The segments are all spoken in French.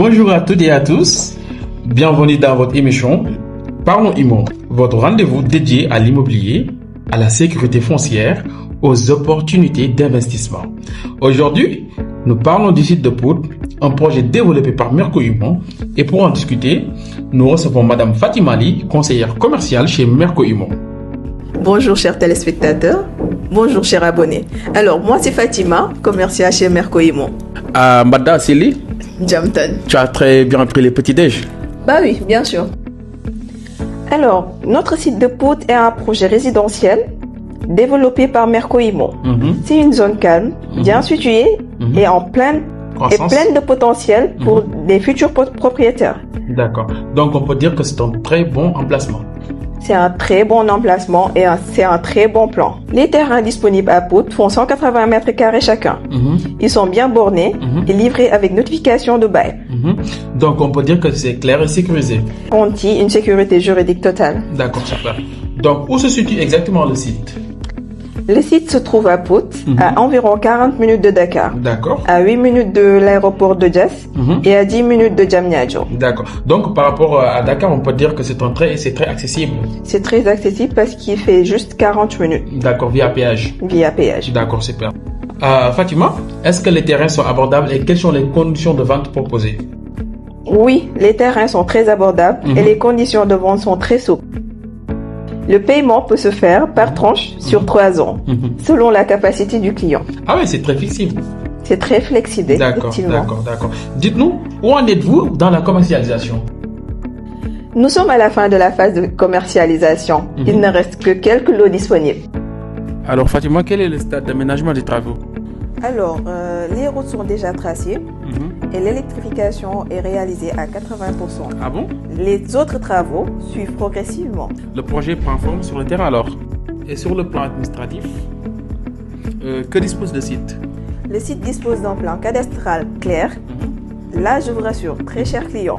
Bonjour à toutes et à tous, bienvenue dans votre émission Parlons Immo, votre rendez-vous dédié à l'immobilier, à la sécurité foncière, aux opportunités d'investissement. Aujourd'hui, nous parlons du site de Pout, un projet développé par Merco Immo, et pour en discuter, nous recevons Madame Fatima Ly, conseillère commerciale chez Merco Immo. Bonjour chers téléspectateurs, bonjour chers abonnés. Alors moi c'est Fatima, commerciale chez Merco Immo. Madame Sili, Jamton. tu as très bien pris les petits déj. Bah oui, bien sûr. Alors, notre site de Pout est un projet résidentiel développé par Merco Immo. C'est une zone calme, bien située et pleine de potentiel pour des futurs propriétaires. D'accord. Donc on peut dire que c'est un très bon emplacement. C'est un très bon emplacement et c'est un très bon plan. Les terrains disponibles à Pout font 180 mètres carrés chacun. Ils sont bien bornés et livrés avec notification de bail. Donc on peut dire que c'est clair et sécurisé. On dit une sécurité juridique totale. D'accord, super. Donc où se situe exactement le site? Le site se trouve à Pout, à environ 40 minutes de Dakar. D'accord. À 8 minutes de l'aéroport de Diass et à 10 minutes de Diamniadio. D'accord. Donc par rapport à Dakar, on peut dire que c'est très accessible. C'est très accessible parce qu'il fait juste 40 minutes. D'accord, via péage. Via péage. D'accord, super. Fatima, est-ce que les terrains sont abordables et quelles sont les conditions de vente proposées? Oui, les terrains sont très abordables et les conditions de vente sont très souples. Le paiement peut se faire par tranche sur 3 ans, selon la capacité du client. Ah oui, c'est très flexible. C'est très flexible, D'accord, effectivement. d'accord. Dites-nous, où en êtes-vous dans la commercialisation? Nous sommes à la fin de la phase de commercialisation. Il ne reste que quelques lots disponibles. Alors Fatima, quel est le stade d'aménagement des travaux? Alors, les routes sont déjà tracées et l'électrification est réalisée à 80%. Ah bon? Les autres travaux suivent progressivement. Le projet prend forme sur le terrain alors. Et sur le plan administratif, que dispose le site? Le site dispose d'un plan cadastral clair. Là, je vous rassure, très cher client,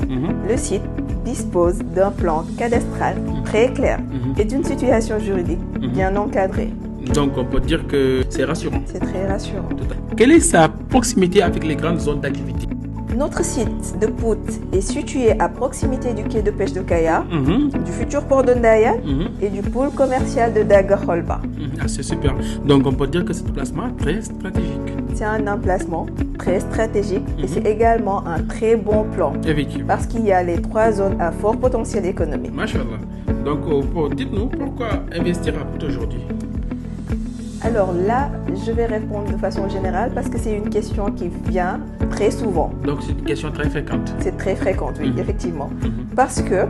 le site dispose d'un plan cadastral très clair et d'une situation juridique bien encadrée. Donc on peut dire que c'est rassurant. C'est très rassurant. Quelle est sa proximité avec les grandes zones d'activité? Notre site de Pout est situé à proximité du quai de pêche de Kaya, du futur port de Ndaya et du pôle commercial de Daga-Holba. Ah, c'est super. Donc on peut dire que c'est un placement très stratégique. C'est un emplacement très stratégique et c'est également un très bon plan. Effectivement. Parce qu'il y a les 3 zones à fort potentiel économique. Machallah. Donc dites-nous pourquoi investir à Pout aujourd'hui? Alors là, je vais répondre de façon générale parce que c'est une question qui vient très souvent. Donc c'est une question très fréquente. C'est très fréquent, oui, effectivement. Parce que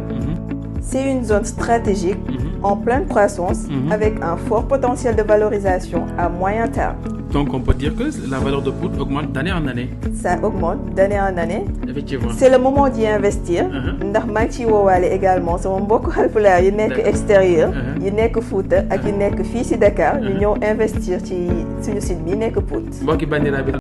c'est une zone stratégique en pleine croissance avec un fort potentiel de valorisation à moyen terme. Donc on peut dire que la valeur de Pout augmente d'année en année. Ça augmente d'année en année. Effectivement. C'est le moment d'y investir. ndax maa ngi ciy woowaale également sama mbokk Haalpulaar yi nekk extérieur yi nekk Fouta ak yi nekk fii si Dakar ñu ñëw investir ci suñu site bi nekk Pout. Mbokki bandiraɓe